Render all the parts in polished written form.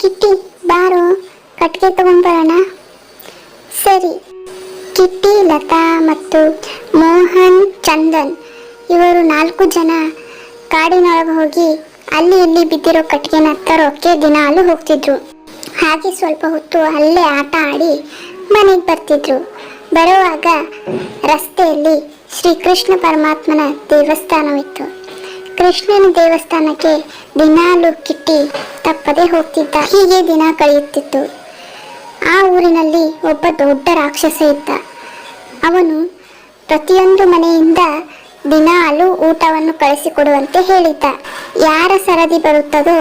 ಕಿಟ್ಟಿ ಬಾರೋ, ಕಟ್ಟಿಗೆ ತಗೊಂಡ್ಬರೋಣ. ಸರಿ. ಕಿಟ್ಟಿ, ಲತಾ ಮತ್ತು ಮೋಹನ್, ಚಂದನ್ ಇವರು 4 ಜನ ಕಾಡಿನೊಳಗೆ ಹೋಗಿ ಅಲ್ಲಿ ಇಲ್ಲಿ ಬಿದ್ದಿರೋ ಕಟ್ಟಿಗೆನ ತರೋಕ್ಕೆ ದಿನಾಲು ಹೋಗ್ತಿದ್ರು. ಹಾಗೆ ಸ್ವಲ್ಪ ಹೊತ್ತು ಅಲ್ಲೇ ಆಟ ಆಡಿ ಮನೆಗೆ ಬರ್ತಿದ್ರು. ಬರುವಾಗ ರಸ್ತೆಯಲ್ಲಿ ಶ್ರೀಕೃಷ್ಣ ಪರಮಾತ್ಮನ ದೇವಸ್ಥಾನವಿತ್ತು. ಕೃಷ್ಣನ ದೇವಸ್ಥಾನಕ್ಕೆ ದಿನಾಲು ಕಿಟ್ಟಿ ತಪ್ಪದೆ ಹೋಗ್ತಿದ್ದ. ಹೀಗೆ ದಿನ ಕಳೆಯುತ್ತಿತ್ತು. ಆ ಊರಿನಲ್ಲಿ ಒಬ್ಬ ದೊಡ್ಡ ರಾಕ್ಷಸ ಇದ್ದ. ಅವನು ಪ್ರತಿಯೊಂದು ಮನೆಯಿಂದ ದಿನಾಲು ಊಟವನ್ನು ಕಳಿಸಿಕೊಡುವಂತೆ ಹೇಳಿದ್ದ. ಯಾರ ಸರದಿ ಬರುತ್ತದೋ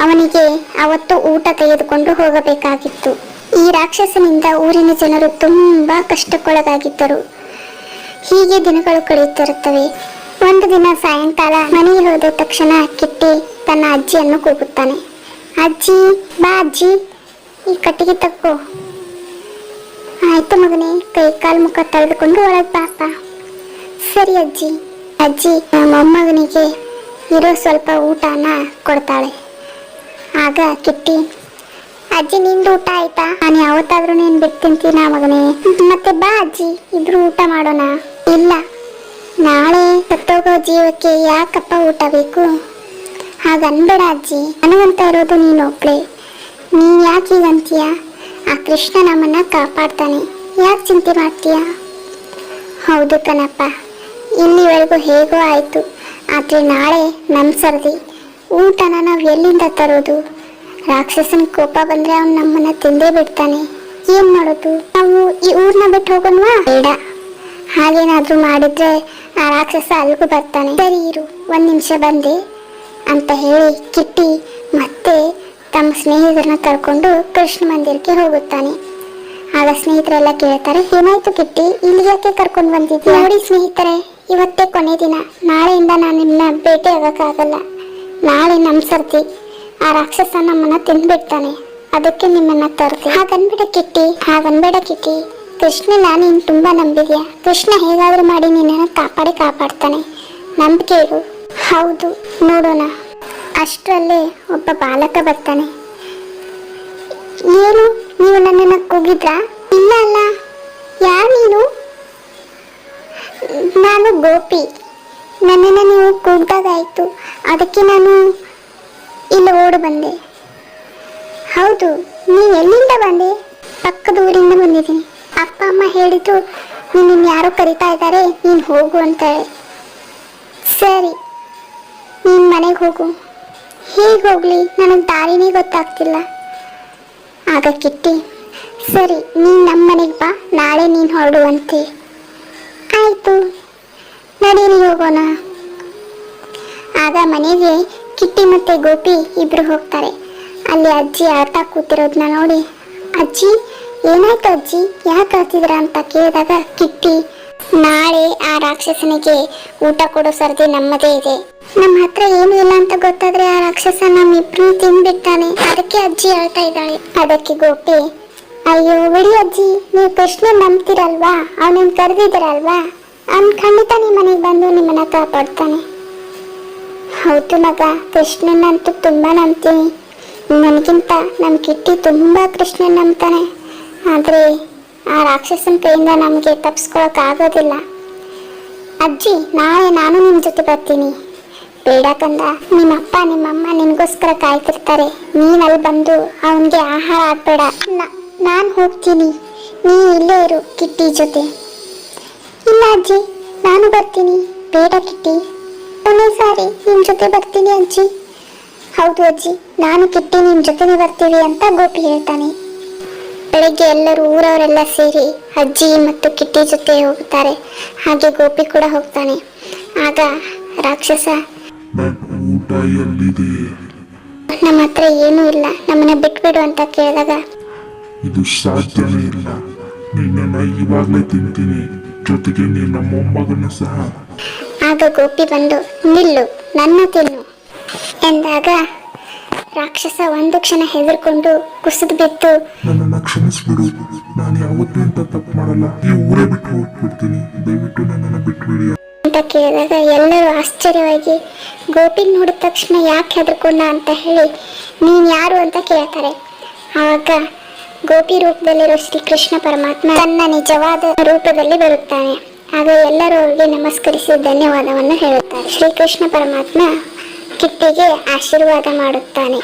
ಅವನಿಗೆ ಅವತ್ತು ಊಟ ತೆಗೆದುಕೊಂಡು ಹೋಗಬೇಕಾಗಿತ್ತು. ಈ ರಾಕ್ಷಸನಿಂದ ಊರಿನ ಜನರು ತುಂಬಾ ಕಷ್ಟಕ್ಕೊಳಗಾಗಿದ್ದರು. ಹೀಗೆ ದಿನಗಳು ಕಳೆಯುತ್ತಿರುತ್ತವೆ. ಒಂದು ದಿನ ಸಾಯಂಕಾಲ ಮನೆಗೆ ಹೋದ ತಕ್ಷಣ ಕಿಟ್ಟಿ ತನ್ನ ಅಜ್ಜಿಯನ್ನು ಕೂಗುತ್ತಾನೆ. ಅಜ್ಜಿ, ಬಾ ಅಜ್ಜಿ, ಈ ಕಟ್ಟಿಗೆ ತಕ್ಕೋ. ಆಯ್ತು ಮಗನೇ, ಕೈ ಕಾಲು ಮುಖ ತೊಳೆದುಕೊಂಡು ಒಳಗೆ ಬಾಪ. ಸರಿ ಅಜ್ಜಿ. ಅಜ್ಜಿ ಮೊಮ್ಮಗನಿಗೆ ಇರೋ ಸ್ವಲ್ಪ ಊಟನ ಕೊಡ್ತಾಳೆ. ಆಗ ಕಿಟ್ಟಿ, ಅಜ್ಜಿ ನಿಂದು ಊಟ ಆಯ್ತಾ? ನಾನು ಯಾವತ್ತಾದ್ರೂ ನೀನು ಬಿಟ್ಟು ತಿಂತೀನ ಮಗನೇ? ಮತ್ತೆ ಬಾ ಅಜ್ಜಿ, ಇಬ್ರು ಊಟ ಮಾಡೋಣ. ಇಲ್ಲ, ನಾಳೆ ಸತ್ತೋಗೋ ಜೀವಕ್ಕೆ ಯಾಕಪ್ಪ ಊಟ ಬೇಕು? ಹಾಗನ್ಬೇಡ ಅಜ್ಜಿ, ನನಗಂತ ಇರೋದು ನೀನು ಒಬ್ಳೆ. ನೀನು ಯಾಕೆ ಹೀಗಂತೀಯ? ಆ ಕೃಷ್ಣ ನಮ್ಮನ್ನ ಕಾಪಾಡ್ತಾನೆ, ಯಾಕೆ ಚಿಂತೆ ಮಾಡ್ತೀಯ? ಹೌದು ಕಣಪ್ಪ, ಇಲ್ಲಿವರೆಗೂ ಹೇಗೋ ಆಯಿತು. ಆದರೆ ನಾಳೆ ನಮ್ಮ ಸರದಿ. ಊಟನ ನಾವು ಎಲ್ಲಿಂದ ತರೋದು? ರಾಕ್ಷಸನ ಕೋಪ ಬಂದರೆ ಅವನು ನಮ್ಮನ್ನ ತಿಂದೇ ಬಿಡ್ತಾನೆ. ಏನು ಮಾಡೋದು? ನಾವು ಈ ಊರನ್ನ ಬಿಟ್ಟು ಹೋಗೋಣವಾ? ಬೇಡ, ಹಾಗೇನಾದರೂ ಮಾಡಿದ್ರೆ ಆ ರಾಕ್ಷಸ ಅಲ್ಲಿಗೂ ಬರ್ತಾನೆ. ಸರಿ ಇರು, 1 ನಿಮಿಷ ಬಂದೆ ಅಂತ ಹೇಳಿ ಕಿಟ್ಟಿ ಮತ್ತೆ ತಮ್ಮ ಸ್ನೇಹಿತರನ್ನ ಕರ್ಕೊಂಡು ಕೃಷ್ಣ ಮಂದಿರಕ್ಕೆ ಹೋಗುತ್ತಾನೆ. ಆಗ ಸ್ನೇಹಿತರೆಲ್ಲ ಕೇಳ್ತಾರೆ, ಏನಾಯ್ತು ಕಿಟ್ಟಿ, ಇಲ್ಲಿ ಯಾಕೆ ಕರ್ಕೊಂಡು ಬಂದಿದ್ದೆ? ನೋಡಿ ಸ್ನೇಹಿತರೆ, ಇವತ್ತೇ ಕೊನೆ ದಿನ. ನಾಳೆಯಿಂದ ನಾನು ನಿಮ್ಮನ್ನ ಭೇಟಿ ಆಗೋಕ್ಕಾಗಲ್ಲ. ನಾಳೆ ನಮ್ಮ ಸರ್ದಿ. ಆ ರಾಕ್ಷಸ ನಮ್ಮನ್ನ ತಿಂದ್ಬಿಡ್ತಾನೆ, ಅದಕ್ಕೆ ನಿಮ್ಮನ್ನ ತರ್ದೆ. ಹಾಗನ್ಬೇಡ ಕಿಟ್ಟಿ, ಕೃಷ್ಣನ ನೀನು ತುಂಬಾ ನಂಬಿದ್ಯಾ. ಕೃಷ್ಣ ಹೇಗಾದ್ರೂ ಮಾಡಿ ನಿನ್ನನ್ನು ಕಾಪಾಡ್ತಾನೆ. ನಂಬಿಕೆ ಇರು. ಹೌದು, ನೋಡೋಣ. ಅಷ್ಟರಲ್ಲೇ ಒಬ್ಬ ಬಾಲಕ ಬರ್ತಾನೆ. ಏನು, ನೀವು ನನ್ನನ್ನು ಕೂಗಿದ್ರಾ? ಇಲ್ಲ ಅಲ್ಲ, ಯಾರು ನೀನು? ನಾನು ಗೋಪಿ. ನನ್ನನ್ನು ನೀವು ಕೂಗ್ದಾಗಾಯ್ತು, ಅದಕ್ಕೆ ನಾನು ಇಲ್ಲಿ ಓಡಿ ಬಂದೆ. ಹೌದು, ನೀನು ಎಲ್ಲಿಂದ ಬಂದೆ? ಪಕ್ಕದ ಊರಿಂದ ಬಂದಿದ್ದೀನಿ. ಅಪ್ಪ ಅಮ್ಮ ಹೇಳಿದ್ದು ನಿನ್ನ ಯಾರೋ ಕರಿತಾ ಇದ್ದಾರೆ, ನೀನು ಹೋಗು ಅಂತಾರೆ. ಸರಿ, ನೀನು ಮನೆಗೆ ಹೋಗು. ಹೇಗೆ ಹೋಗ್ಲಿ? ನನಗೆ ದಾರಿನೇ ಗೊತ್ತಾಗ್ತಿಲ್ಲ. ಆಗ ಕಿಟ್ಟಿ, ಸರಿ ನೀನು ನಮ್ಮ ಮನೆಗೆ ಬಾ, ನಾಳೆ ನೀನು ಹೊರಡುವಂತೆ. ಆಯಿತು, ನಡೀರಿ ಹೋಗೋಣ. ಆಗ ಮನೆಗೆ ಕಿಟ್ಟಿ ಮತ್ತು ಗೋಪಿ ಇಬ್ಬರು ಹೋಗ್ತಾರೆ. ಅಲ್ಲಿ ಅಜ್ಜಿ ಆಡ್ತಾ ಕೂತಿರೋದನ್ನ ನೋಡಿ, ಅಜ್ಜಿ ಏನಾಯ್ತು ಅಜ್ಜಿ, ಯಾಕೆ ಆಡ್ತಿದ್ದೀರಾ ಅಂತ ಕೇಳಿದಾಗ ಕಿಟ್ಟಿ, ನಾಳೆ ಆ ರಾಕ್ಷಸನಿಗೆ ಊಟ ಕೊಡೋ ಸರದಿ ನಮ್ಮದೇ ಇದೆ. ನಮ್ಮ ಹತ್ರ ಏನು ಇಲ್ಲ ಅಂತ ಗೊತ್ತಾದ್ರೆ ಆ ರಾಕ್ಷಸ ನಮ್ಮಿಬ್ರು ತಿಂದ್ಬಿಡ್ತಾನೆ, ಅದಕ್ಕೆ ಅಜ್ಜಿ ಆಳ್ತಾ ಇದ್ದಾಳೆ. ಅದಕ್ಕೆ ಗೋಪಿ, ಅಯ್ಯೋ ಬಿಡಿ ಅಜ್ಜಿ, ನೀವು ಕೃಷ್ಣ ನಂಬ್ತಿರಲ್ವಾ, ಅವನನ್ನು ಕರೆದಿದ್ದೀರಲ್ವಾ, ಅವ್ನು ಖಂಡಿತ ನಿಮ್ಮ ಮನೆಗೆ ಬಂದು ನಿಮ್ಮನ್ನ ಕಾಪಾಡ್ತಾನೆ. ಹೌದು ಮಗ, ಕೃಷ್ಣನಂತೂ ತುಂಬಾ ನಂಬ್ತೀನಿ. ನನಗಿಂತ ನಮ್ಮ ಕಿಟ್ಟಿ ತುಂಬಾ ಕೃಷ್ಣನ್ ನಂಬ್ತಾನೆ. ಆದರೆ ಆ ರಾಕ್ಷಸನ ಕೈಯಿಂದ ನಮಗೆ ತಪ್ಪಿಸ್ಕೊಳಕ್ಕಾಗೋದಿಲ್ಲ. ಅಜ್ಜಿ, ನಾಳೆ ನಾನು ನಿಮ್ಮ ಜೊತೆ ಬರ್ತೀನಿ. ಬೇಡ ಕಂದ, ನಿಮ್ಮಪ್ಪ ನಿಮ್ಮಮ್ಮ ನಿನಗೋಸ್ಕರ ಕಾಯ್ತಿರ್ತಾರೆ. ನೀನು ಅಲ್ಲಿ ಬಂದು ಅವನಿಗೆ ಆಹಾರ ಹಾಕ್ಬೇಡ. ನಾನು ಹೋಗ್ತೀನಿ, ನೀನು ಇಲ್ಲೇ ಇರು ಕಿಟ್ಟಿ ಜೊತೆ. ಇಲ್ಲ ಅಜ್ಜಿ, ನಾನು ಬರ್ತೀನಿ. ಬೇಡ ಕಿಟ್ಟಿ, ಒಂದೇ ಸಾರಿ ನಿಮ್ಮ ಜೊತೆ ಬರ್ತೀನಿ ಅಜ್ಜಿ. ಹೌದು ಅಜ್ಜಿ, ನಾನು ಕಿಟ್ಟಿ ನಿಮ್ಮ ಜೊತೆನೇ ಬರ್ತೀವಿ ಅಂತ ಗೋಪಿ ಹೇಳ್ತಾನೆ. ಬೆಳಗ್ಗೆ ಎಲ್ಲರೂ ಊರವರೆಲ್ಲ ಸೇರಿ ಅಜ್ಜಿ ಮತ್ತು ಕಿಟ್ಟಿ ಜೊತೆ ಹೋಗುತ್ತಾರೆ. ಹಾಗೆ ಗೋಪಿ ಕೂಡ ಹೋಗ್ತಾನೆ. ಆಗ ರಾಕ್ಷಸ, ನಮ್ಮ ಹತ್ರ ಏನೂ ಇಲ್ಲ, ನಮ್ಮನ್ನ ಬಿಟ್ಬಿಡು ಅಂತ ಕೇಳಿದಾಗ, ಇದು ಸಾಧ್ಯವೇ ಇಲ್ಲ, ನಿನ್ನನ್ನು ಇವಾಗಲೇ ತಿಂತೀನಿ, ಜೊತೆಗೆ ನಿನ್ನ ಮೊಮ್ಮಗನ ಸಹ. ಆಗ ಗೋಪಿ ಬಂದು, ನಿಲ್ಲು, ನನ್ನ ತಿನ್ನು ಎಂದಾಗ ರಾಕ್ಷಸ ಒಂದು ಕ್ಷಣ ಹೆದರ್ಕೊಂಡು ಕುಸಿದು ಬಿದ್ದು, ನನ್ನನ್ನು ಕ್ಷಮಿಸ್ಬಿಡು, ನಾನು ಯಾವತ್ತೂ ಇಂಥ ತಪ್ಪು ಮಾಡಲ್ಲ, ಈ ಊರೇ ಬಿಟ್ಟು ಹೋಗ್ಬಿಡ್ತೀನಿ, ದಯವಿಟ್ಟು ನನ್ನನ್ನು ಬಿಟ್ಬಿಡಿ ಅಂತ ಕೇಳಿದಾಗ ಎಲ್ಲರೂ ಆಶ್ಚರ್ಯವಾಗಿ ಗೋಪಿ ನೋಡಿದ ತಕ್ಷಣ ಯಾಕೆ ಹೆದರ್ಕೊಂಡ ಅಂತ ಹೇಳಿ ನೀನು ಯಾರು ಅಂತ ಕೇಳ್ತಾರೆ. ಆವಾಗ ಗೋಪಿ ರೂಪದಲ್ಲಿರೋ ಶ್ರೀಕೃಷ್ಣ ಪರಮಾತ್ಮ ತನ್ನ ನಿಜವಾದ ರೂಪದಲ್ಲಿ ಬರುತ್ತಾನೆ. ಆಗ ಎಲ್ಲರೂ ಅವರಿಗೆ ನಮಸ್ಕರಿಸಿ ಧನ್ಯವಾದವನ್ನು ಹೇಳುತ್ತಾರೆ. ಶ್ರೀಕೃಷ್ಣ ಪರಮಾತ್ಮ ಕಿಟ್ಟಿಗೆ ಆಶೀರ್ವಾದ ಮಾಡುತ್ತಾನೆ.